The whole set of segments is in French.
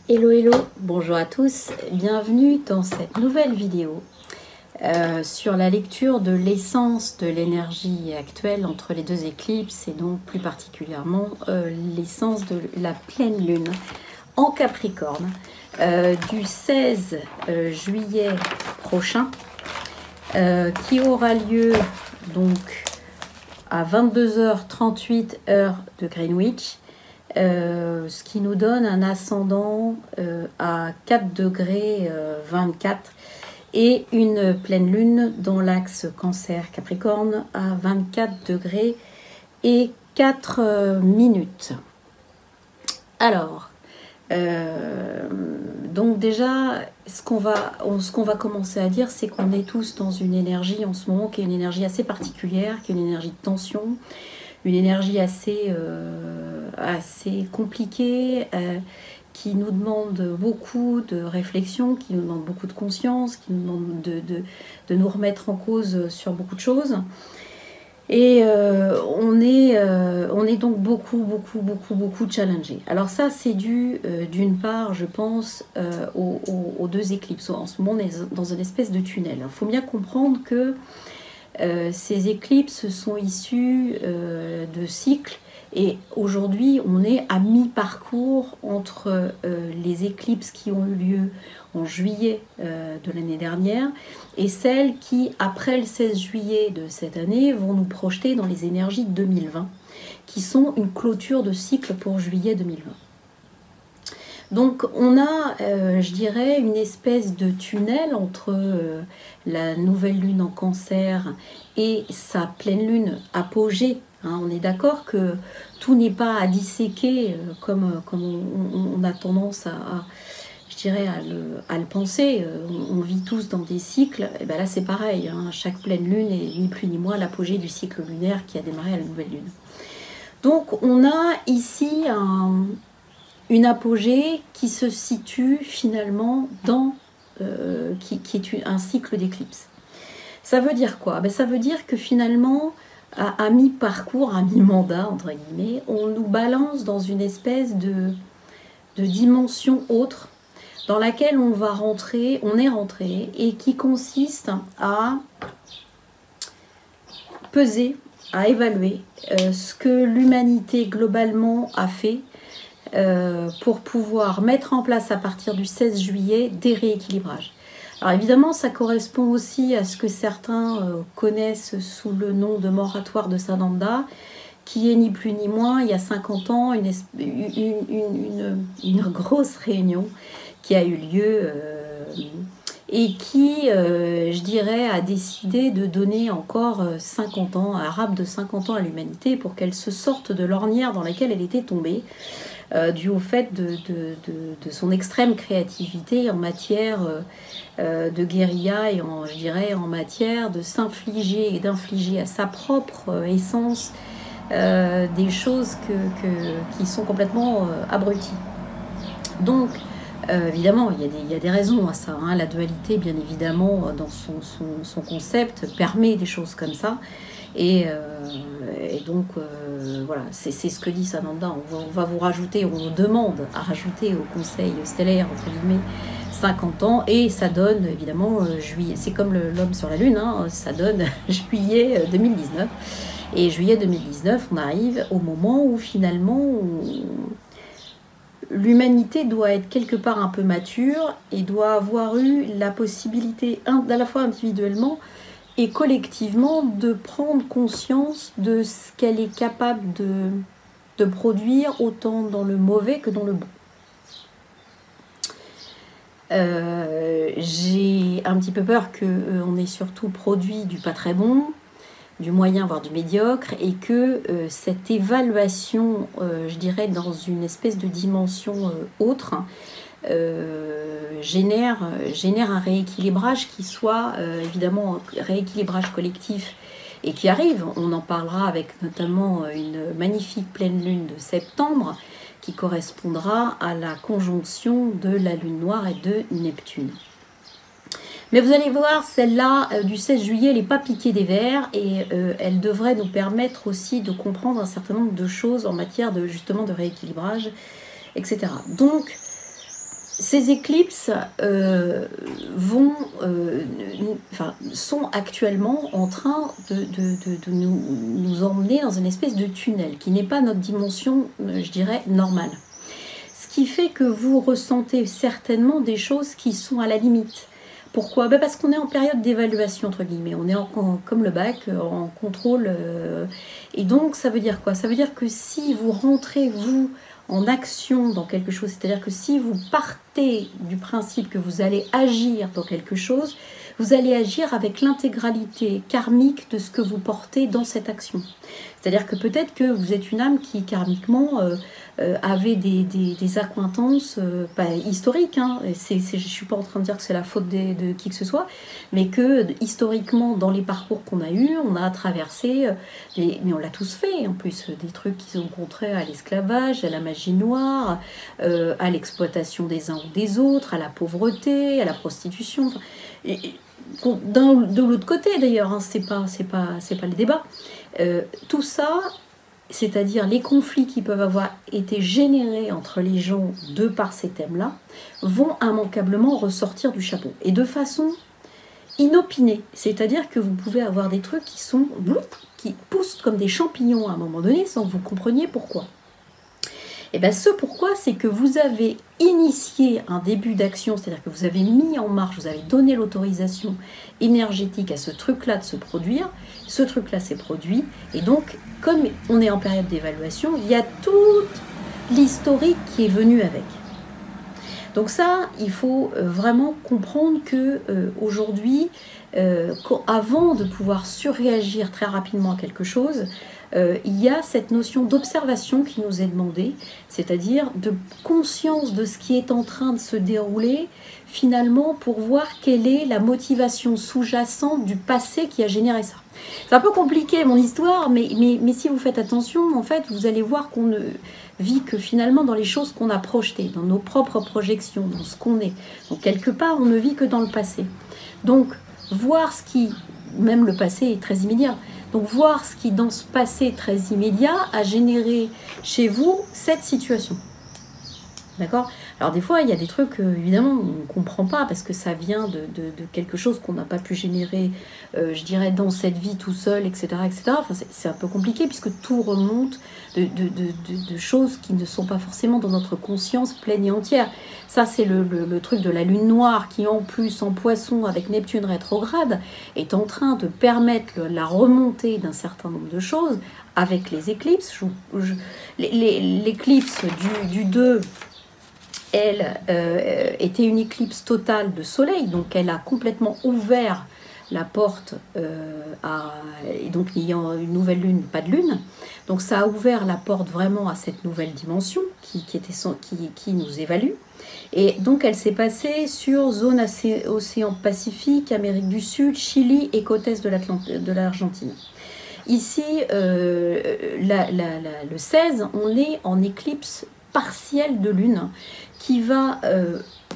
Hello hello, bonjour à tous, bienvenue dans cette nouvelle vidéo sur la lecture de l'essence de l'énergie actuelle entre les deux éclipses et donc plus particulièrement l'essence de la pleine lune en Capricorne du 16 juillet prochain qui aura lieu donc à 22h38 heure de Greenwich. Ce qui nous donne un ascendant à 4 degrés 24 et une pleine lune dans l'axe Cancer-Capricorne à 24 degrés et 4 minutes. Alors, donc déjà, ce qu'on va commencer à dire, c'est qu'on est tous dans une énergie en ce moment qui est une énergie assez particulière, qui est une énergie de tension, une énergie assez compliquée, qui nous demande beaucoup de réflexion, qui nous demande beaucoup de conscience, qui nous demande de nous remettre en cause sur beaucoup de choses. Et on est donc beaucoup challengé. Alors ça, c'est dû d'une part, je pense, aux deux éclipses. En ce moment, on est dans une espèce de tunnel. Il faut bien comprendre que ces éclipses sont issues de cycles et aujourd'hui on est à mi-parcours entre les éclipses qui ont eu lieu en juillet de l'année dernière et celles qui, après le 16 juillet de cette année, vont nous projeter dans les énergies de 2020 qui sont une clôture de cycle pour juillet 2020. Donc on a, je dirais, une espèce de tunnel entre la nouvelle lune en Cancer et sa pleine lune apogée. Hein, on est d'accord que tout n'est pas à disséquer comme on a tendance je dirais, à le penser. On vit tous dans des cycles. Et ben là c'est pareil, hein, chaque pleine lune est ni plus ni moins l'apogée du cycle lunaire qui a démarré à la nouvelle lune. Donc on a ici une apogée qui se situe finalement dans qui est un cycle d'éclipse. Ça veut dire quoi? Ça veut dire que finalement, à mi-parcours, à mi-mandat, entre guillemets, on nous balance dans une espèce de dimension autre dans laquelle on est rentré, et qui consiste à peser, à évaluer ce que l'humanité globalement a fait pour pouvoir mettre en place à partir du 16 juillet des rééquilibrages. Alors évidemment, ça correspond aussi à ce que certains connaissent sous le nom de moratoire de Sananda, qui est ni plus ni moins, il y a 50 ans, une grosse réunion qui a eu lieu et qui, je dirais, a décidé de donner encore 50 ans, un rap de 50 ans à l'humanité pour qu'elle se sorte de l'ornière dans laquelle elle était tombée. Dû au fait de son extrême créativité en matière de guérilla et je dirais en matière de s'infliger et d'infliger à sa propre essence des choses qui sont complètement abruties. Donc évidemment, il y a des raisons à ça. Hein. La dualité, bien évidemment, dans son concept, permet des choses comme ça. Et donc, voilà, c'est ce que dit Sananda. On va vous rajouter, on vous demande à rajouter au conseil stellaire, entre guillemets, 50 ans. Et ça donne, évidemment, juillet. C'est comme l'homme sur la Lune, hein, ça donne juillet 2019. Et juillet 2019, on arrive au moment où finalement, l'humanité doit être quelque part un peu mature et doit avoir eu la possibilité, à la fois individuellement, et collectivement de prendre conscience de ce qu'elle est capable de produire, autant dans le mauvais que dans le bon. J'ai un petit peu peur qu'on ait surtout produit du pas très bon, du moyen, voire du médiocre, et que cette évaluation, je dirais, dans une espèce de dimension autre, génère un rééquilibrage qui soit évidemment un rééquilibrage collectif et qui arrive. On en parlera avec notamment une magnifique pleine lune de septembre qui correspondra à la conjonction de la lune noire et de Neptune. Mais vous allez voir, celle-là du 16 juillet, elle n'est pas piquée des vers et elle devrait nous permettre aussi de comprendre un certain nombre de choses en matière justement de rééquilibrage, etc. Donc, ces éclipses sont actuellement en train de nous emmener dans une espèce de tunnel qui n'est pas notre dimension, je dirais, normale. Ce qui fait que vous ressentez certainement des choses qui sont à la limite. Pourquoi? Parce qu'on est en période d'évaluation, entre guillemets. On est comme le bac, en contrôle. Et donc, ça veut dire quoi? Ça veut dire que si vous rentrez, vous, en action dans quelque chose, c'est-à-dire que si vous partez du principe que vous allez agir dans quelque chose, vous allez agir avec l'intégralité karmique de ce que vous portez dans cette action. C'est-à-dire que peut-être que vous êtes une âme qui karmiquement avait des accointances historiques. Hein. Je ne suis pas en train de dire que c'est la faute de qui que ce soit, mais que historiquement, dans les parcours qu'on a eus, on a traversé, mais on l'a tous fait en plus, des trucs qui sont contraires à l'esclavage, à la magie noire, à l'exploitation des uns ou des autres, à la pauvreté, à la prostitution. Enfin, de l'autre côté d'ailleurs, hein, c'est pas le débat. Tout ça, c'est-à-dire les conflits qui peuvent avoir été générés entre les gens de par ces thèmes-là, vont immanquablement ressortir du chapeau. Et de façon inopinée. C'est-à-dire que vous pouvez avoir des trucs qui poussent comme des champignons à un moment donné sans que vous compreniez pourquoi. Et bien ce pourquoi, c'est que vous avez initié un début d'action, c'est-à-dire que vous avez mis en marche, vous avez donné l'autorisation énergétique à ce truc-là de se produire, ce truc-là s'est produit, et donc, comme on est en période d'évaluation, il y a toute l'historique qui est venue avec. Donc ça, il faut vraiment comprendre que aujourd'hui, avant de pouvoir surréagir très rapidement à quelque chose, il y a cette notion d'observation qui nous est demandée, c'est-à-dire de conscience de ce qui est en train de se dérouler, finalement, pour voir quelle est la motivation sous-jacente du passé qui a généré ça. C'est un peu compliqué mon histoire, mais si vous faites attention, en fait, vous allez voir qu'on ne vit que finalement dans les choses qu'on a projetées, dans nos propres projections, dans ce qu'on est. Donc quelque part, on ne vit que dans le passé. Donc voir ce qui, même le passé est très immédiat, donc voir ce qui dans ce passé très immédiat a généré chez vous cette situation. D'accord? Alors des fois, il y a des trucs, évidemment, on ne comprend pas parce que ça vient de quelque chose qu'on n'a pas pu générer, je dirais, dans cette vie tout seul, etc. etc. Enfin, c'est un peu compliqué puisque tout remonte de choses qui ne sont pas forcément dans notre conscience pleine et entière. Ça, c'est le truc de la lune noire qui, en plus, en poisson, avec Neptune rétrograde, est en train de permettre la remontée d'un certain nombre de choses avec les éclipses. L'éclipse du 2... elle était une éclipse totale de soleil, donc elle a complètement ouvert la porte et donc ayant une nouvelle lune, pas de lune, donc ça a ouvert la porte vraiment à cette nouvelle dimension qui nous évalue, et donc elle s'est passée sur zone océan Pacifique, Amérique du Sud, Chili et côte est de l'Argentine. Ici, le 16, on est en éclipse partielle de lune qui va,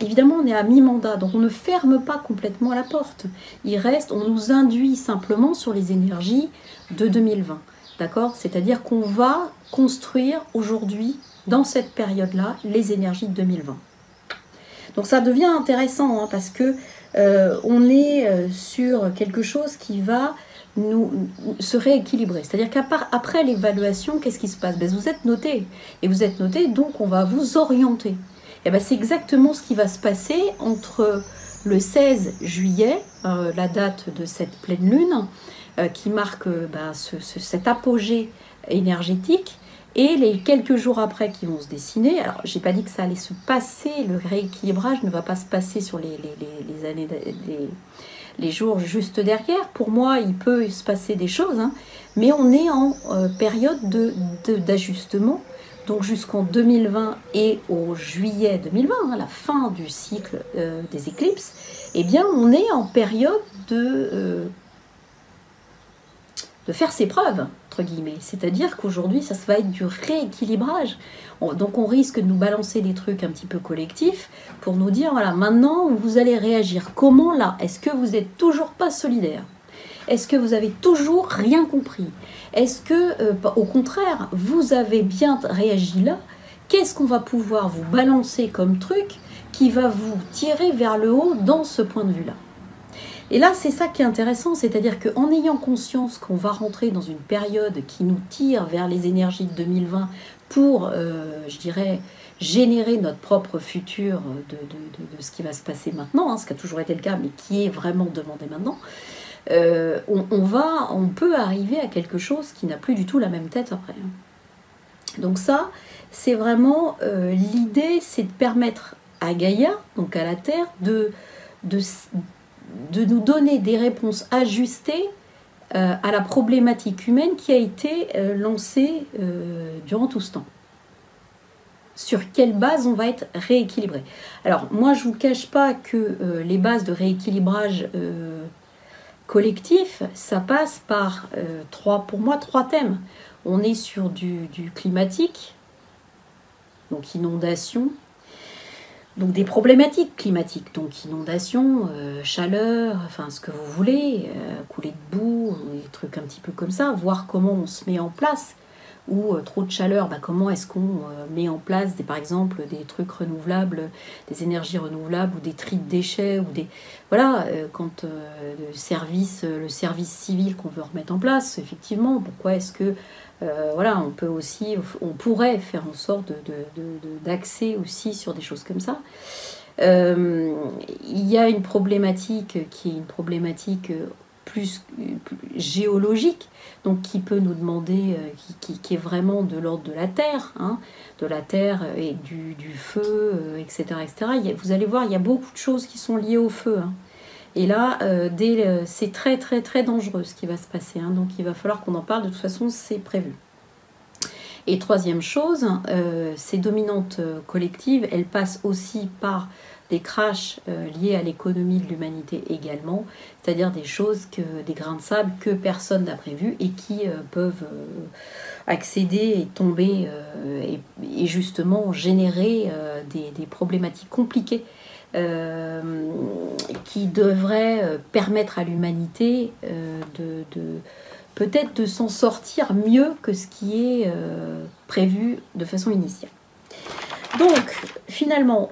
évidemment on est à mi-mandat, donc on ne ferme pas complètement la porte, il reste, on nous induit simplement sur les énergies de 2020, d'accord? C'est-à-dire qu'on va construire aujourd'hui, dans cette période-là, les énergies de 2020. Donc ça devient intéressant, hein, parce que on est sur quelque chose qui va se rééquilibrer. C'est-à-dire qu'après l'évaluation, qu'est-ce qui se passe? Vous êtes noté, et vous êtes noté, donc on va vous orienter. Et c'est exactement ce qui va se passer entre le 16 juillet, la date de cette pleine lune, qui marque cet apogée énergétique, et les quelques jours après qui vont se dessiner. Alors, j'ai pas dit que ça allait se passer, le rééquilibrage ne va pas se passer sur les années, les jours juste derrière. Pour moi, il peut se passer des choses, hein, mais on est en période d'ajustement. Donc jusqu'en 2020 et au juillet 2020, hein, la fin du cycle des éclipses, eh bien on est en période de faire ses preuves, entre guillemets. C'est-à-dire qu'aujourd'hui, ça va être du rééquilibrage. Donc on risque de nous balancer des trucs un petit peu collectifs pour nous dire, voilà, maintenant vous allez réagir. Comment là? Est-ce que vous n'êtes toujours pas solidaire? Est-ce que vous avez toujours rien compris? Est-ce que, au contraire, vous avez bien réagi là qu'est-ce qu'on va pouvoir vous balancer comme truc qui va vous tirer vers le haut dans ce point de vue-là. Et là, c'est ça qui est intéressant, c'est-à-dire qu'en ayant conscience qu'on va rentrer dans une période qui nous tire vers les énergies de 2020 pour, je dirais, générer notre propre futur de ce qui va se passer maintenant, hein, ce qui a toujours été le cas, mais qui est vraiment demandé maintenant, on peut arriver à quelque chose qui n'a plus du tout la même tête après. Donc ça, c'est vraiment l'idée, c'est de permettre à Gaïa, donc à la Terre, de nous donner des réponses ajustées à la problématique humaine qui a été lancée durant tout ce temps. Sur quelle base on va être rééquilibré. Alors, moi, je ne vous cache pas que les bases de rééquilibrage collectif, ça passe par pour moi, trois thèmes. On est sur du climatique, donc inondation, donc des problématiques climatiques, donc inondation, chaleur, enfin ce que vous voulez, couler de boue, des trucs un petit peu comme ça, voir comment on se met en place, ou trop de chaleur, comment est-ce qu'on met en place, par exemple, des trucs renouvelables, des énergies renouvelables, ou des tris de déchets, ou des... Voilà, quand le service civil qu'on veut remettre en place, effectivement, pourquoi est-ce que... voilà, on pourrait faire en sorte d'axer aussi sur des choses comme ça. Il y a une problématique qui est une problématique plus géologique, donc qui peut nous demander, qui est vraiment de l'ordre de la terre, hein, de la terre et du feu, etc. etc. Vous allez voir, il y a beaucoup de choses qui sont liées au feu. Hein. Et là, c'est très très très dangereux ce qui va se passer. Hein, donc il va falloir qu'on en parle, de toute façon c'est prévu. Et troisième chose, ces dominantes collectives, elles passent aussi par des crashs liés à l'économie de l'humanité également, c'est-à-dire des choses, des grains de sable que personne n'a prévu et qui peuvent accéder et tomber et justement générer des problématiques compliquées qui devraient permettre à l'humanité peut-être de s'en sortir mieux que ce qui est prévu de façon initiale. Donc, finalement,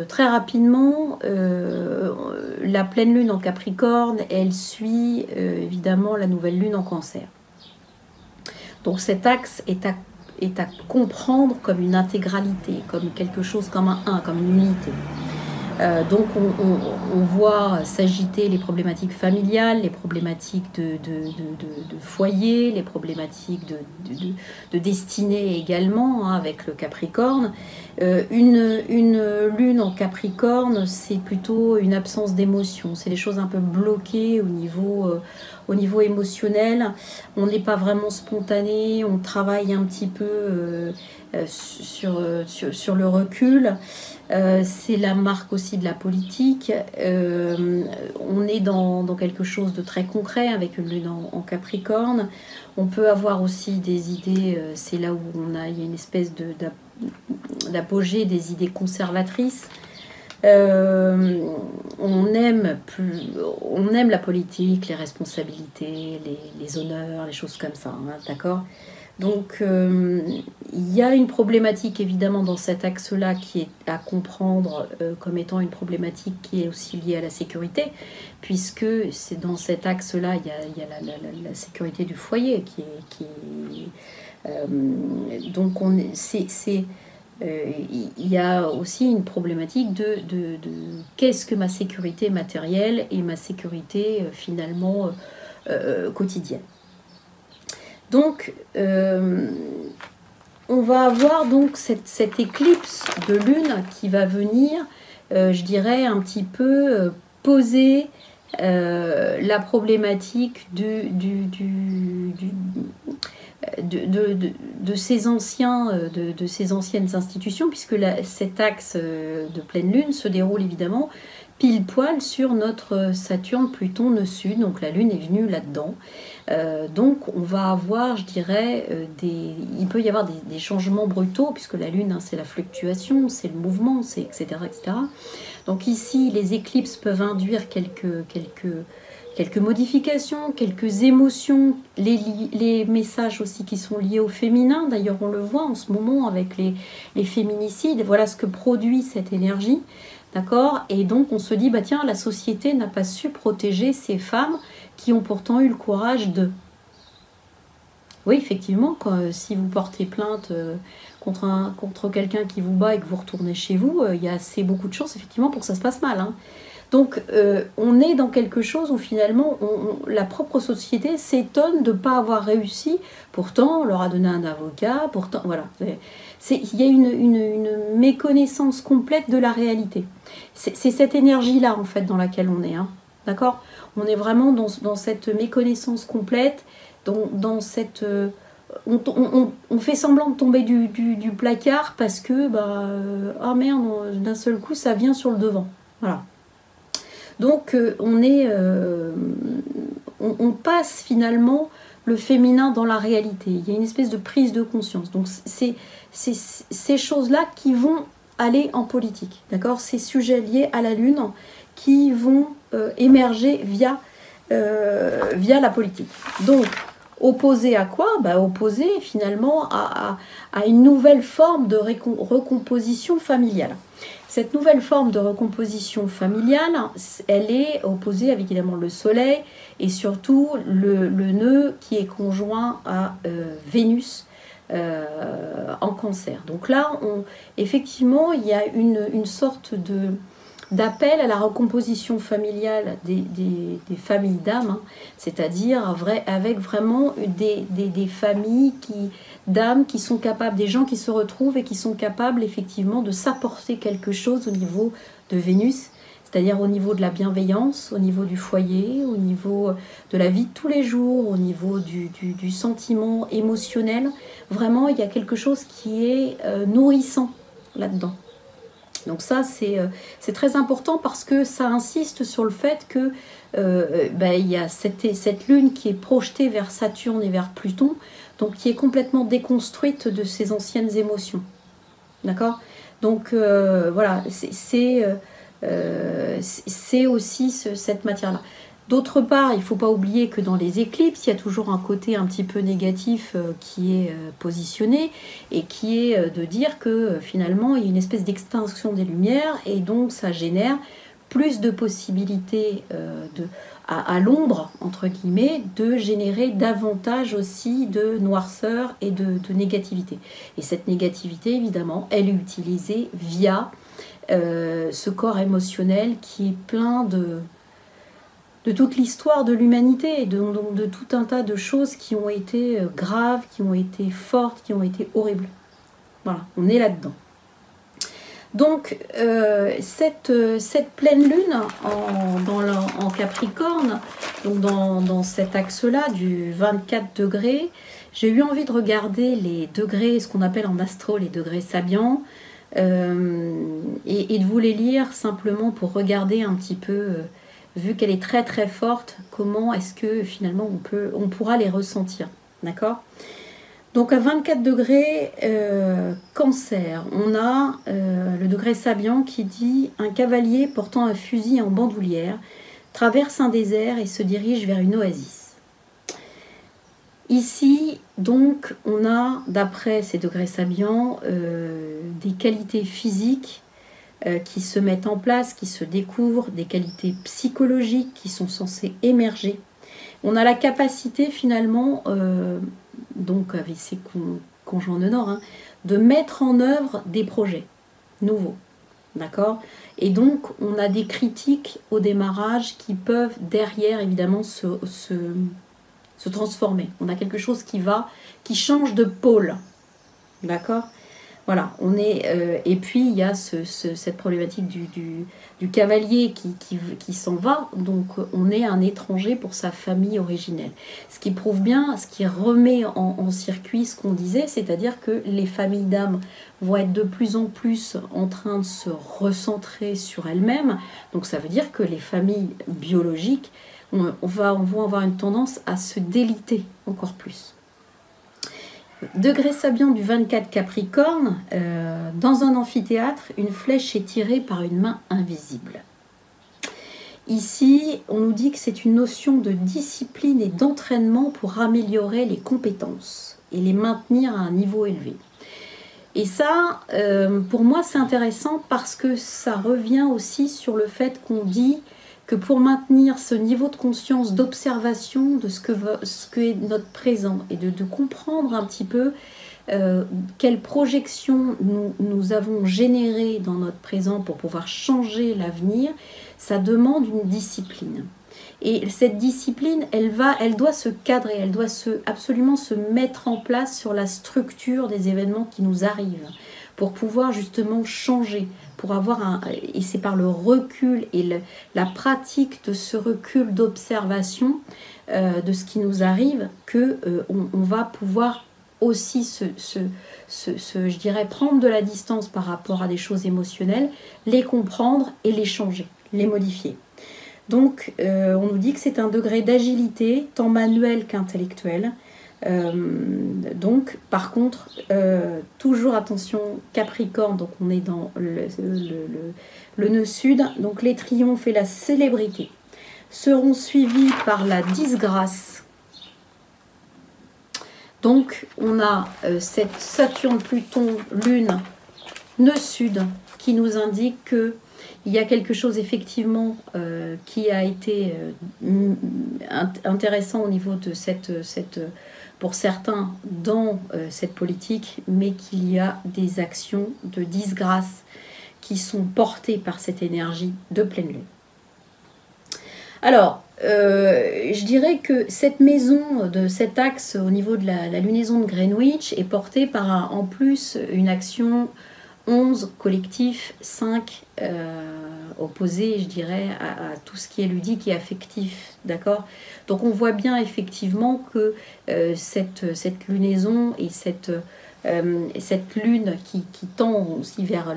très rapidement, la pleine lune en Capricorne, elle suit évidemment la nouvelle lune en Cancer. Donc cet axe est à comprendre comme une intégralité, comme quelque chose, comme comme une unité. Donc on voit s'agiter les problématiques familiales, les problématiques de foyer, les problématiques de destinée également, hein, avec le Capricorne. Une lune en Capricorne, c'est plutôt une absence d'émotion, c'est des choses un peu bloquées au niveau émotionnel. On n'est pas vraiment spontané, on travaille un petit peu sur le recul. C'est la marque aussi de la politique. On est dans quelque chose de très concret avec une lune en Capricorne. On peut avoir aussi des idées, c'est là où il y a une espèce d'apogée des idées conservatrices. On aime la politique, les responsabilités, les honneurs, les choses comme ça, hein, d'accord ? Donc, il y a une problématique évidemment dans cet axe-là qui est à comprendre comme étant une problématique qui est aussi liée à la sécurité, puisque c'est dans cet axe-là, il y a la sécurité du foyer donc il y a aussi une problématique de qu'est-ce que ma sécurité matérielle et ma sécurité finalement quotidienne. Donc, on va avoir donc cette éclipse de lune qui va venir, je dirais, un petit peu poser la problématique de ces anciennes institutions, puisque cet axe de pleine lune se déroule évidemment pile poil sur notre Saturne-Pluton nœud sud, donc la lune est venue là-dedans. Donc on va avoir, je dirais, il peut y avoir des changements brutaux, puisque la lune, hein, c'est la fluctuation, c'est le mouvement, c'est etc., etc. Donc ici, les éclipses peuvent induire quelques modifications, quelques émotions, les messages aussi qui sont liés au féminin. D'ailleurs, on le voit en ce moment avec les féminicides. Voilà ce que produit cette énergie. D'accord? Et donc, on se dit, bah tiens, la société n'a pas su protéger ces femmes qui ont pourtant eu le courage de... Oui, effectivement, si vous portez plainte contre quelqu'un qui vous bat et que vous retournez chez vous, il y a assez beaucoup de chances, effectivement, pour que ça se passe mal. Hein. Donc, on est dans quelque chose où finalement, la propre société s'étonne de ne pas avoir réussi. Pourtant, on leur a donné un avocat. Pourtant, voilà. Il y a une méconnaissance complète de la réalité. C'est cette énergie-là, en fait, dans laquelle on est. Hein. D'accord? On est vraiment dans cette méconnaissance complète. Dans cette... on fait semblant de tomber du placard parce que, ah merde, d'un seul coup, ça vient sur le devant. Voilà. Donc, on passe finalement le féminin dans la réalité. Il y a une espèce de prise de conscience. Donc, c'est ces choses-là qui vont aller en politique. D'accord? Ces sujets liés à la Lune qui vont émerger via la politique. Donc, opposé à quoi? Opposé finalement à une nouvelle forme de recomposition familiale. Cette nouvelle forme de recomposition familiale, elle est opposée avec évidemment le Soleil et surtout le nœud qui est conjoint à Vénus en Cancer. Donc là, effectivement, il y a une sorte d'appel à la recomposition familiale des familles d'âmes, hein, c'est-à-dire avec vraiment des familles d'âmes qui sont capables, des gens qui se retrouvent et qui sont capables effectivement de s'apporter quelque chose au niveau de Vénus, c'est-à-dire au niveau de la bienveillance, au niveau du foyer, au niveau de la vie de tous les jours, au niveau du sentiment émotionnel. Vraiment, il y a quelque chose qui est nourrissant là-dedans. Donc ça, c'est très important parce que ça insiste sur le fait que il y a cette lune qui est projetée vers Saturne et vers Pluton, donc qui est complètement déconstruite de ses anciennes émotions. D'accord? Donc voilà, c'est aussi cette matière-là. D'autre part, il ne faut pas oublier que dans les éclipses, il y a toujours un côté un petit peu négatif qui est positionné et qui est de dire que finalement, il y a une espèce d'extinction des lumières et donc ça génère plus de possibilités à l'ombre, entre guillemets, de générer davantage aussi de noirceur et de négativité. Et cette négativité, évidemment, elle est utilisée via ce corps émotionnel qui est plein de toute l'histoire de l'humanité, de tout un tas de choses qui ont été graves, qui ont été fortes, qui ont été horribles. Voilà, on est là-dedans. Donc, cette pleine lune en Capricorne, donc dans cet axe-là du 24 degrés, j'ai eu envie de regarder les degrés, ce qu'on appelle en astro les degrés sabiens, et de vous les lire simplement pour regarder un petit peu... vu qu'elle est très très forte, comment est-ce que finalement on pourra les ressentir, d'accord? Donc à 24 degrés, Cancer, on a le degré Sabian qui dit « Un cavalier portant un fusil en bandoulière traverse un désert et se dirige vers une oasis. » Ici, donc, on a, d'après ces degrés Sabian, des qualités physiques qui se mettent en place, qui se découvrent, des qualités psychologiques qui sont censées émerger. On a la capacité finalement, donc avec ses conjoints de Nord, hein, de mettre en œuvre des projets nouveaux. D'accord? Et donc, on a des critiques au démarrage qui peuvent derrière, évidemment, se transformer. On a quelque chose qui change de pôle. D'accord? Voilà, on est, et puis il y a cette problématique du cavalier qui s'en va, donc on est un étranger pour sa famille originelle. Ce qui prouve bien, ce qui remet en circuit ce qu'on disait, c'est-à-dire que les familles d'âmes vont être de plus en plus en train de se recentrer sur elles-mêmes, donc ça veut dire que les familles biologiques vont avoir une tendance à se déliter encore plus. Degré Sabian du 24 Capricorne, dans un amphithéâtre, une flèche est tirée par une main invisible. Ici, on nous dit que c'est une notion de discipline et d'entraînement pour améliorer les compétences et les maintenir à un niveau élevé. Et ça, pour moi, c'est intéressant parce que ça revient aussi sur le fait qu'on dit que pour maintenir ce niveau de conscience, d'observation de ce que est notre présent et de comprendre un petit peu quelles projections nous avons générées dans notre présent pour pouvoir changer l'avenir, ça demande une discipline. Et cette discipline, elle doit se cadrer, elle doit absolument se mettre en place sur la structure des événements qui nous arrivent, pour pouvoir justement changer, pour avoir et c'est par le recul et la pratique de ce recul d'observation de ce qui nous arrive que on va pouvoir aussi je dirais, prendre de la distance par rapport à des choses émotionnelles, les comprendre et les changer, les modifier. Donc, on nous dit que c'est un degré d'agilité, tant manuel qu'intellectuel. Donc, par contre, toujours attention, Capricorne, donc on est dans le nœud sud, donc les triomphes et la célébrité seront suivis par la disgrâce. Donc, on a cette Saturne-Pluton, Lune, nœud sud, qui nous indique que il y a quelque chose effectivement qui a été intéressant au niveau de pour certains dans cette politique, mais qu'il y a des actions de disgrâce qui sont portées par cette énergie de pleine lune. Alors, je dirais que cette maison, de cet axe au niveau de la lunaison de Greenwich est portée par en plus une action 11 collectif, 5 opposé, je dirais, à tout ce qui est ludique et affectif, d'accord? Donc on voit bien effectivement que cette lunaison et cette lune qui tend aussi vers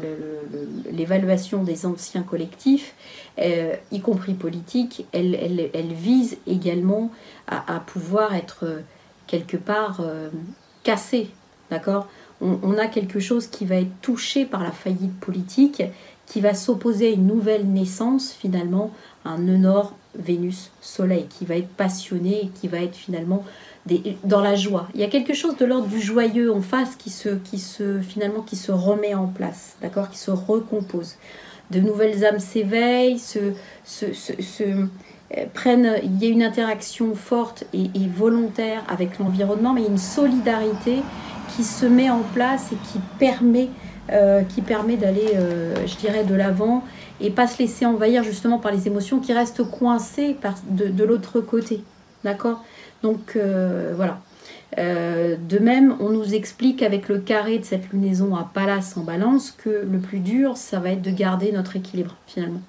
l'évaluation des anciens collectifs, y compris politiques, elle vise également à pouvoir être quelque part cassée, d'accord? On a quelque chose qui va être touché par la faillite politique, qui va s'opposer à une nouvelle naissance, finalement, un nœud nord, Vénus, Soleil, qui va être passionné et qui va être finalement dans la joie. Il y a quelque chose de l'ordre du joyeux en face qui se remet en place, d'accord, qui se recompose. De nouvelles âmes s'éveillent, il y a une interaction forte et volontaire avec l'environnement, mais il y a une solidarité qui se met en place et qui permet d'aller, je dirais, de l'avant et pas se laisser envahir justement par les émotions qui restent coincées de l'autre côté. D'accord? Donc, voilà. De même, on nous explique avec le carré de cette lunaison à Pallas en balance que le plus dur, ça va être de garder notre équilibre, finalement.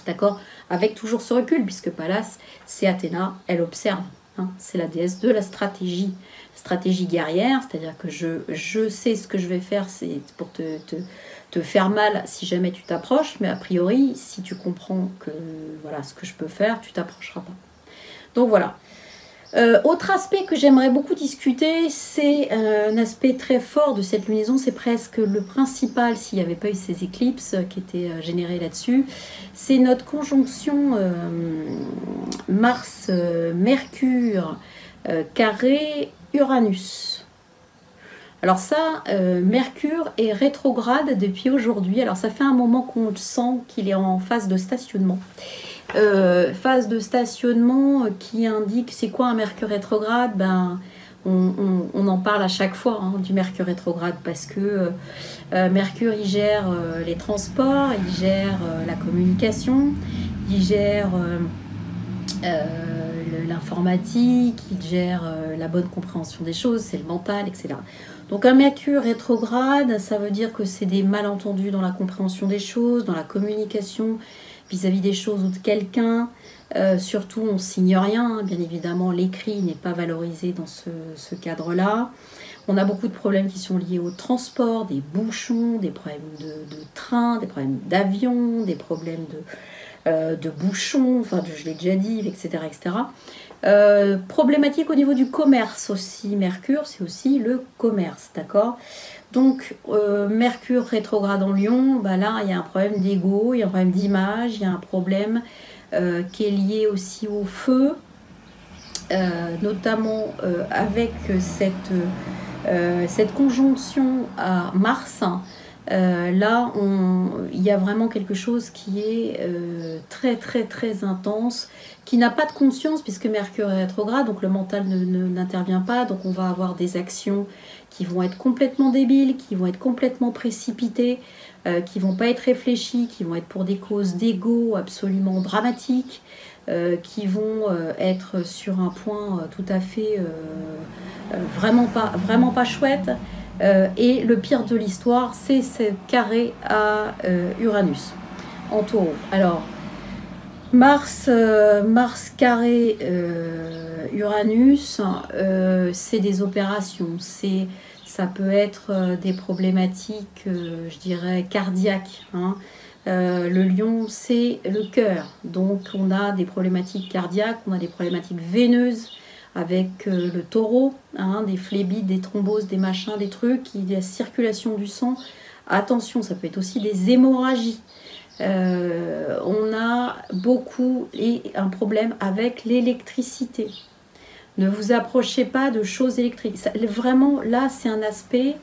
D'accord? Avec toujours ce recul, puisque Pallas, c'est Athéna, elle observe. Hein, c'est la déesse de la stratégie guerrière, c'est-à-dire que je sais ce que je vais faire, c'est pour te faire mal si jamais tu t'approches, mais a priori, si tu comprends que voilà ce que je peux faire, tu t'approcheras pas. Donc voilà. Autre aspect que j'aimerais beaucoup discuter, c'est un aspect très fort de cette lunaison, c'est presque le principal s'il n'y avait pas eu ces éclipses qui étaient générées là-dessus, c'est notre conjonction Mars-Mercure carré Uranus. Alors ça, Mercure est rétrograde depuis aujourd'hui, alors ça fait un moment qu'on le sent qu'il est en phase de stationnement. Phase de stationnement qui indique c'est quoi un Mercure rétrograde, ben, on en parle à chaque fois hein, du Mercure rétrograde parce que Mercure il gère les transports, il gère la communication, il gère l'informatique, il gère la bonne compréhension des choses, c'est le mental, etc. Donc un Mercure rétrograde, ça veut dire que c'est des malentendus dans la compréhension des choses, dans la communication, vis-à-vis des choses ou de quelqu'un. Surtout, on ne signe rien. Hein. Bien évidemment, l'écrit n'est pas valorisé dans ce cadre-là. On a beaucoup de problèmes qui sont liés au transport, des bouchons, des problèmes de train, des problèmes d'avion, des problèmes de bouchons, enfin je l'ai déjà dit, etc. etc. Problématique au niveau du commerce aussi. Mercure, c'est aussi le commerce, d'accord? Donc, Mercure rétrograde en Lion, bah là, il y a un problème d'ego, il y a un problème d'image, il y a un problème qui est lié aussi au feu, notamment avec cette conjonction à Mars. Là, il y a vraiment quelque chose qui est très très très intense, qui n'a pas de conscience puisque Mercure est rétrograde, donc le mental n'intervient pas, donc on va avoir des actions qui vont être complètement débiles, qui vont être complètement précipitées, qui vont pas être réfléchies, qui vont être pour des causes d'ego absolument dramatiques, qui vont être sur un point tout à fait vraiment pas chouette. Et le pire de l'histoire, c'est ce carré à Uranus en taureau. Alors, Mars carré Uranus, c'est des opérations, ça peut être des problématiques, je dirais, cardiaques. Hein. Le lion, c'est le cœur, donc on a des problématiques cardiaques, on a des problématiques veineuses, avec le taureau, hein, des phlébites, des thromboses, des machins, des trucs, la circulation du sang. Attention, ça peut être aussi des hémorragies. On a beaucoup un problème avec l'électricité. Ne vous approchez pas de choses électriques. Ça, vraiment, là, c'est un aspect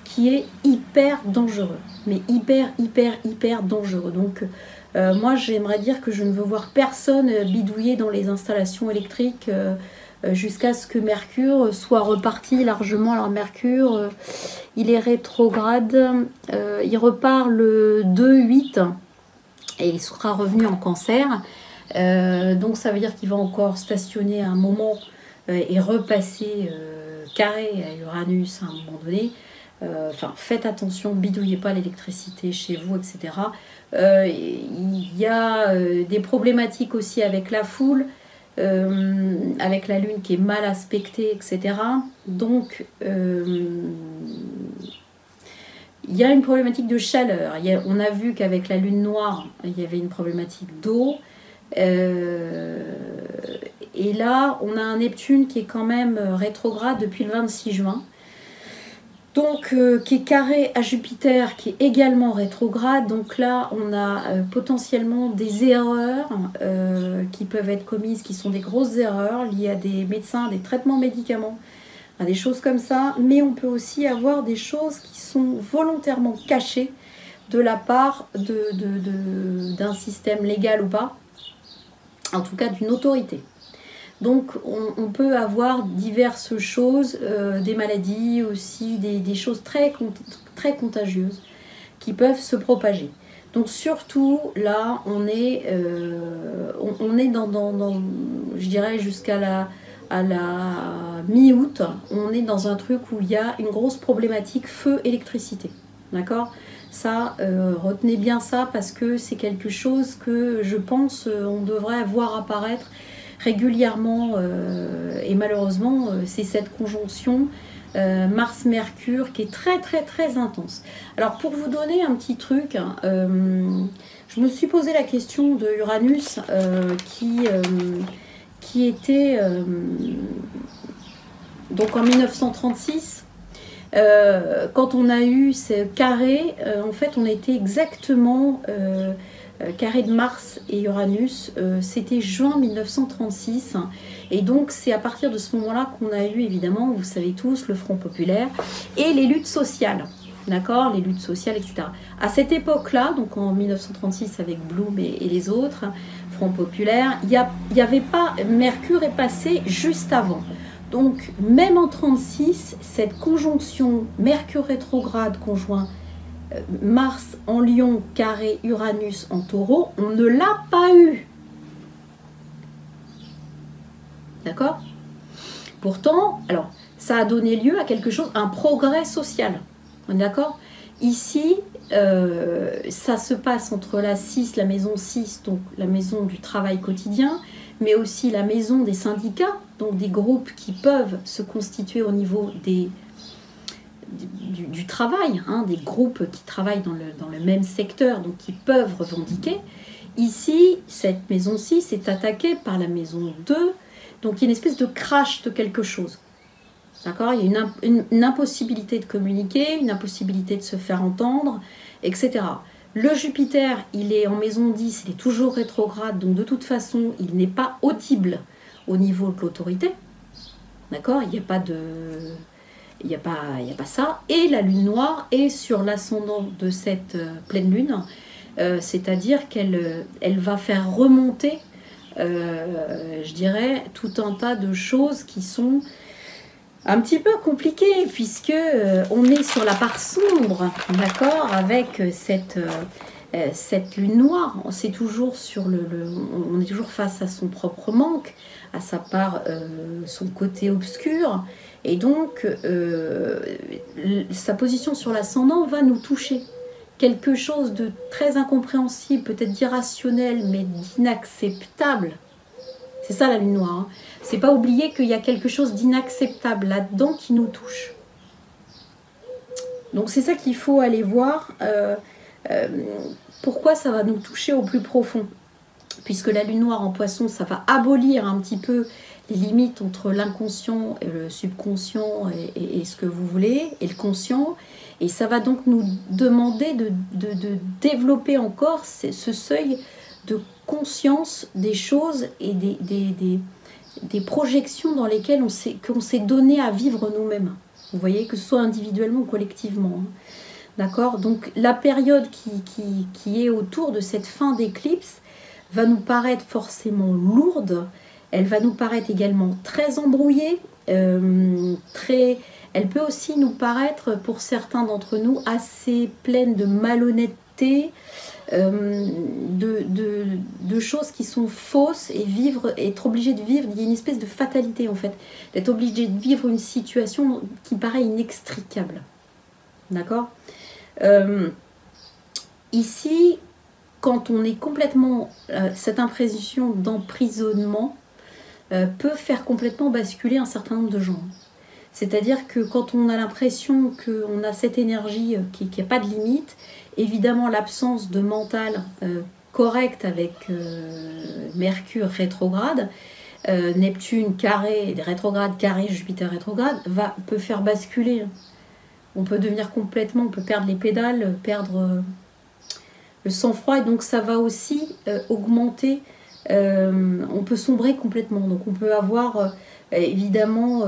qui est hyper dangereux. Mais hyper dangereux. Donc, moi, j'aimerais dire que je ne veux voir personne bidouiller dans les installations électriques jusqu'à ce que Mercure soit reparti largement. Alors Mercure, il est rétrograde, il repart le 2-8 et il sera revenu en Cancer. Donc ça veut dire qu'il va encore stationner à un moment et repasser carré à Uranus à un moment donné. Enfin, faites attention, bidouillez pas l'électricité chez vous, etc. Il y a des problématiques aussi avec la foule. Avec la lune qui est mal aspectée, etc. Donc, il y a une problématique de chaleur. On a vu qu'avec la lune noire, il y avait une problématique d'eau. Et là, on a un Neptune qui est quand même rétrograde depuis le 26 juin. Donc, qui est carré à Jupiter, qui est également rétrograde. Donc là, on a potentiellement des erreurs qui peuvent être commises, qui sont des grosses erreurs liées à des médecins, des traitements médicaments, à des choses comme ça. Mais on peut aussi avoir des choses qui sont volontairement cachées de la part d'un système légal ou pas, en tout cas d'une autorité. Donc on peut avoir diverses choses, des maladies aussi, des choses très contagieuses qui peuvent se propager. Donc surtout là on est dans je dirais jusqu'à la mi-août, on est dans un truc où il y a une grosse problématique feu électricité. D'accord ? Ça, retenez bien ça parce que c'est quelque chose que je pense on devrait voir apparaître régulièrement et malheureusement c'est cette conjonction Mars-Mercure qui est très intense. Alors pour vous donner un petit truc, je me suis posé la question de Uranus qui était donc en 1936 quand on a eu ce carré, en fait on était exactement carré de Mars et Uranus, c'était juin 1936 et donc c'est à partir de ce moment-là qu'on a eu évidemment, vous savez tous, le Front populaire et les luttes sociales, d'accord, les luttes sociales, etc. À cette époque-là, donc en 1936 avec Blum et les autres, Front populaire, il y avait pas, Mercure est passé juste avant. Donc même en 1936, cette conjonction Mercure rétrograde conjoint Mars en Lion, carré Uranus en Taureau, on ne l'a pas eu. D'accord ? Pourtant, alors, ça a donné lieu à quelque chose, un progrès social. On est d'accord ? Ici, ça se passe entre la 6, la maison 6, donc la maison du travail quotidien, mais aussi la maison des syndicats, donc des groupes qui peuvent se constituer au niveau du travail, hein, des groupes qui travaillent dans le même secteur, donc qui peuvent revendiquer. Ici, cette maison 6 est attaquée par la maison 2, donc il y a une espèce de crash de quelque chose. D'accord? Il y a une impossibilité de communiquer, une impossibilité de se faire entendre, etc. Le Jupiter, il est en maison 10, il est toujours rétrograde, donc de toute façon, il n'est pas audible au niveau de l'autorité. D'accord? Il n'y a pas de... Il n'y a pas ça. Et la lune noire est sur l'ascendant de cette pleine lune, c'est-à-dire qu'elle va faire remonter, je dirais, tout un tas de choses qui sont un petit peu compliquées, puisque on est sur la part sombre, d'accord, avec cette lune noire. C'est toujours on est toujours face à son propre manque, à sa part, son côté obscur. Et donc, sa position sur l'ascendant va nous toucher. Quelque chose de très incompréhensible, peut-être d'irrationnel, mais d'inacceptable. C'est ça la lune noire. Hein. C'est pas oublier qu'il y a quelque chose d'inacceptable là-dedans qui nous touche. Donc c'est ça qu'il faut aller voir. Pourquoi ça va nous toucher au plus profond? Puisque la lune noire en poisson, ça va abolir un petit peu les limites entre l'inconscient et le subconscient et ce que vous voulez, et le conscient. Et ça va donc nous demander de développer encore ce seuil de conscience des choses et des projections dans lesquelles qu'on s'est donné à vivre nous-mêmes. Vous voyez, que ce soit individuellement ou collectivement. Hein. D'accord? Donc la période qui est autour de cette fin d'éclipse va nous paraître forcément lourde. Elle va nous paraître également très embrouillée, elle peut aussi nous paraître, pour certains d'entre nous, assez pleine de malhonnêteté, de choses qui sont fausses, et être obligé de vivre, il y a une espèce de fatalité en fait, d'être obligé de vivre une situation qui paraît inextricable. D'accord? Ici, quand on est complètement, cette impression d'emprisonnement peut faire complètement basculer un certain nombre de gens. C'est-à-dire que quand on a l'impression qu'on a cette énergie qui n'a pas de limite, évidemment l'absence de mental correct avec Mercure rétrograde, Neptune carré, rétrograde carré, Jupiter rétrograde, peut faire basculer. On peut devenir complètement, on peut perdre les pédales, perdre le sang-froid, et donc ça va aussi augmenter. On peut sombrer complètement, donc on peut avoir évidemment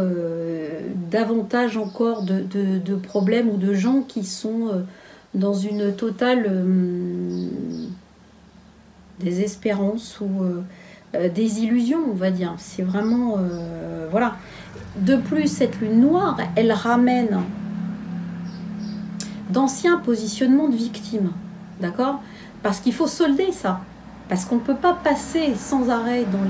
davantage encore de problèmes ou de gens qui sont dans une totale désespérance ou désillusion, on va dire. C'est vraiment... voilà. De plus, cette lune noire, elle ramène d'anciens positionnements de victimes, d'accord? Parce qu'il faut solder ça. Parce qu'on ne peut pas passer sans arrêt dans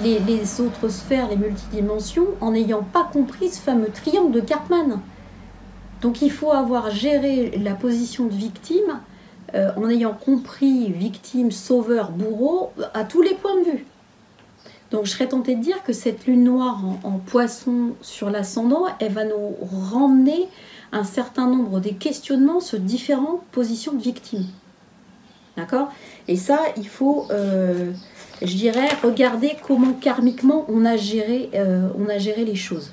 les autres sphères, les multidimensions, en n'ayant pas compris ce fameux triangle de Cartman. Donc il faut avoir géré la position de victime en ayant compris victime, sauveur, bourreau, à tous les points de vue. Donc je serais tentée de dire que cette lune noire en poisson sur l'ascendant, elle va nous ramener un certain nombre des questionnements sur différentes positions de victime. D'accord? Et ça, il faut, je dirais, regarder comment karmiquement on a géré les choses.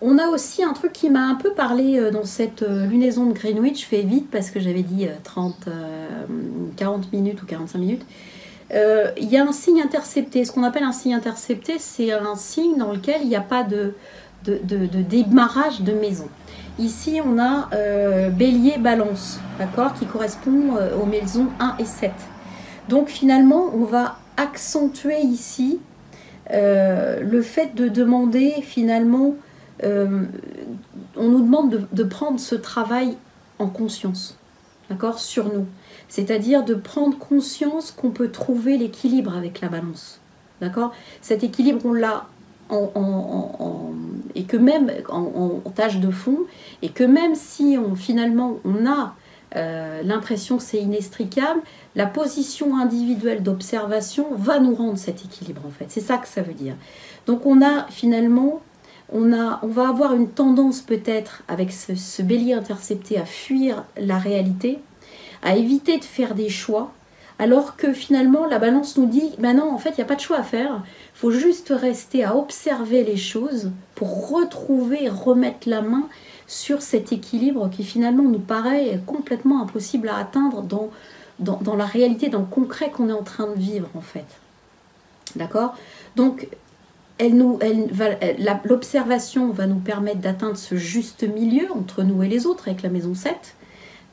On a aussi un truc qui m'a un peu parlé dans cette lunaison de Greenwich. Je fais vite parce que j'avais dit 40 minutes ou 45 minutes. Il y a un signe intercepté. Ce qu'on appelle un signe intercepté, c'est un signe dans lequel il n'y a pas de démarrage de maison. Ici, on a Bélier, Balance, d'accord, qui correspond aux maisons 1 et 7. Donc, finalement, on va accentuer ici le fait de demander, finalement, on nous demande de prendre ce travail en conscience, d'accord, sur nous. C'est-à-dire de prendre conscience qu'on peut trouver l'équilibre avec la Balance, d'accord. Cet équilibre, on l'a et que même en tâche de fond, et que même si finalement on a l'impression que c'est inextricable, la position individuelle d'observation va nous rendre cet équilibre en fait. C'est ça que ça veut dire. Donc on a finalement, on va avoir une tendance peut-être avec ce bélier intercepté à fuir la réalité, à éviter de faire des choix, alors que finalement la balance nous dit, ben non, en fait, il n'y a pas de choix à faire, il faut juste rester à observer les choses pour retrouver, remettre la main sur cet équilibre qui finalement nous paraît complètement impossible à atteindre dans la réalité, dans le concret qu'on est en train de vivre en fait. D'accord? Donc, l'observation va nous permettre d'atteindre ce juste milieu entre nous et les autres avec la maison 7.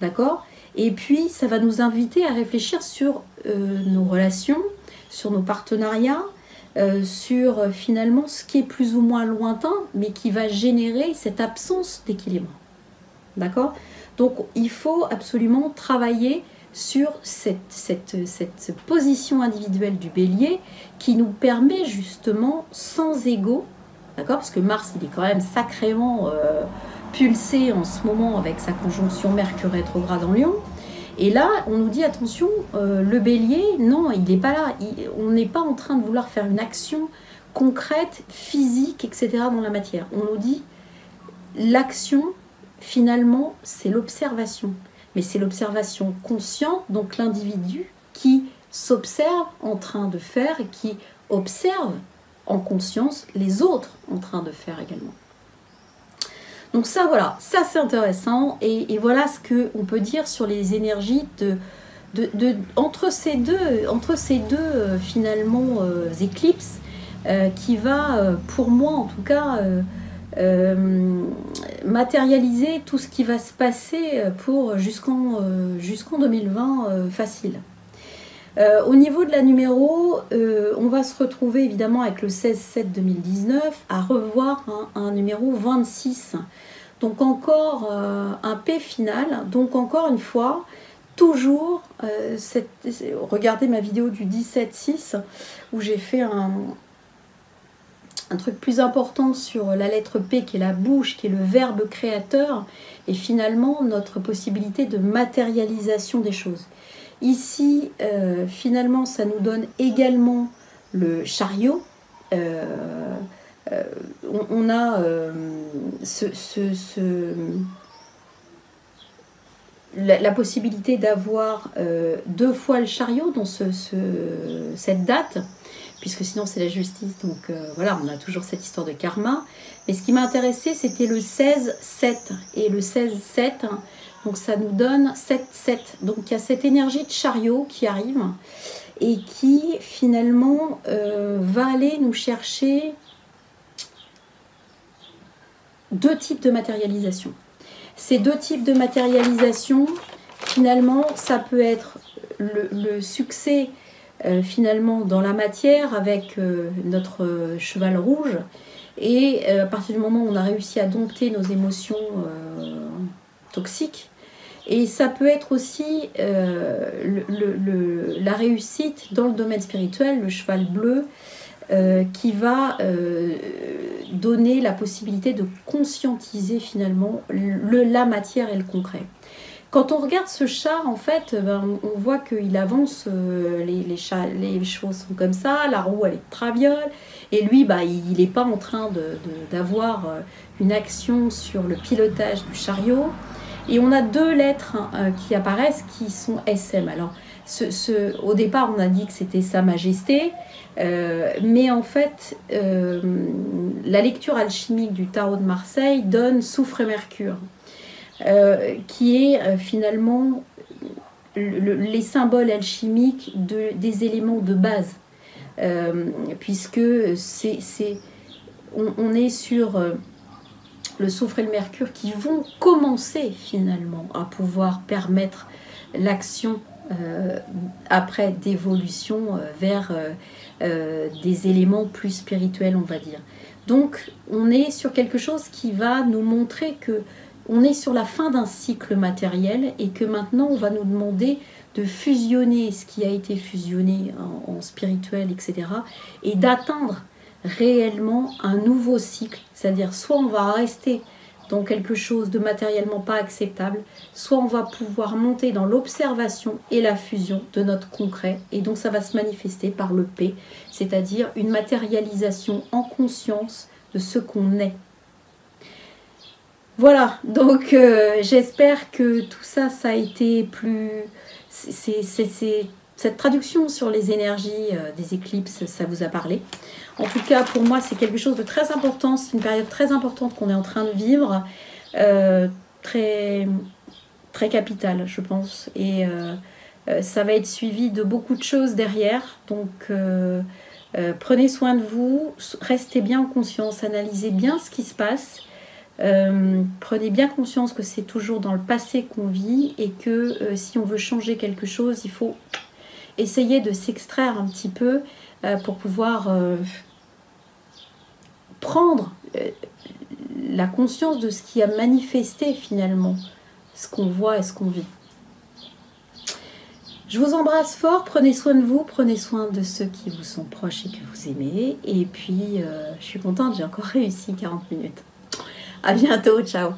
D'accord? Et puis, ça va nous inviter à réfléchir sur nos relations, sur nos partenariats, sur finalement ce qui est plus ou moins lointain, mais qui va générer cette absence d'équilibre. D'accord? Donc, il faut absolument travailler sur cette position individuelle du bélier qui nous permet justement, sans ego, d'accord? Parce que Mars, il est quand même sacrément pulsé en ce moment avec sa conjonction Mercure rétrograde en Lion. Et là, on nous dit, attention, le bélier, non, il n'est pas là. On n'est pas en train de vouloir faire une action concrète, physique, etc. dans la matière. On nous dit, l'action, finalement, c'est l'observation. Mais c'est l'observation consciente, donc l'individu qui s'observe en train de faire et qui observe en conscience les autres en train de faire également. Donc ça, voilà, ça c'est intéressant et voilà ce qu'on peut dire sur les énergies entre ces deux finalement éclipses qui va, pour moi en tout cas, matérialiser tout ce qui va se passer pour jusqu'en 2020 facile. Au niveau de la numéro, on va se retrouver évidemment avec le 16-7-2019 à revoir un numéro 26. Donc encore un P final. Donc encore une fois, toujours, regardez ma vidéo du 17-6 où j'ai fait un truc plus important sur la lettre P qui est la bouche, qui est le verbe créateur et finalement notre possibilité de matérialisation des choses. Ici, finalement, ça nous donne également le chariot. On a la possibilité d'avoir 2 fois le chariot dans cette date, puisque sinon c'est la justice. Donc voilà, on a toujours cette histoire de karma. Mais ce qui m'a intéressé, c'était le 16-7. Et le 16-7... donc ça nous donne 7-7. Donc il y a cette énergie de chariot qui arrive et qui finalement va aller nous chercher 2 types de matérialisation. Ces 2 types de matérialisation, finalement, ça peut être le succès finalement dans la matière avec notre cheval rouge. Et à partir du moment où on a réussi à dompter nos émotions toxiques, et ça peut être aussi la réussite dans le domaine spirituel, le cheval bleu, qui va donner la possibilité de conscientiser finalement la matière et le concret. Quand on regarde ce char, en fait, on voit qu'il avance, les chevaux sont comme ça, la roue elle est de traviole, et lui, il n'est pas en train d'avoir une action sur le pilotage du chariot. Et on a 2 lettres qui apparaissent qui sont SM. Alors, au départ, on a dit que c'était Sa Majesté, mais en fait, la lecture alchimique du tarot de Marseille donne Soufre et Mercure, qui est finalement les symboles alchimiques des éléments de base, puisque on est sur le soufre et le mercure qui vont commencer finalement à pouvoir permettre l'action après d'évolution vers des éléments plus spirituels, on va dire. Donc on est sur quelque chose qui va nous montrer que on est sur la fin d'un cycle matériel et que maintenant on va nous demander de fusionner ce qui a été fusionné en spirituel, etc. et d'atteindre réellement un nouveau cycle, c'est-à-dire soit on va rester dans quelque chose de matériellement pas acceptable, soit on va pouvoir monter dans l'observation et la fusion de notre concret, et donc ça va se manifester par le P, c'est-à-dire une matérialisation en conscience de ce qu'on est. Voilà, donc j'espère que tout ça, ça a été plus... Cette traduction sur les énergies des éclipses, ça vous a parlé. En tout cas, pour moi, c'est quelque chose de très important. C'est une période très importante qu'on est en train de vivre. Très, très capitale, je pense. Et ça va être suivi de beaucoup de choses derrière. Donc, prenez soin de vous. Restez bien en conscience. Analysez bien ce qui se passe. Prenez bien conscience que c'est toujours dans le passé qu'on vit et que si on veut changer quelque chose, il faut essayer de s'extraire un petit peu pour pouvoir prendre la conscience de ce qui a manifesté finalement ce qu'on voit et ce qu'on vit. Je vous embrasse fort, prenez soin de vous, prenez soin de ceux qui vous sont proches et que vous aimez. Et puis, je suis contente, j'ai encore réussi 40 minutes. À bientôt, ciao.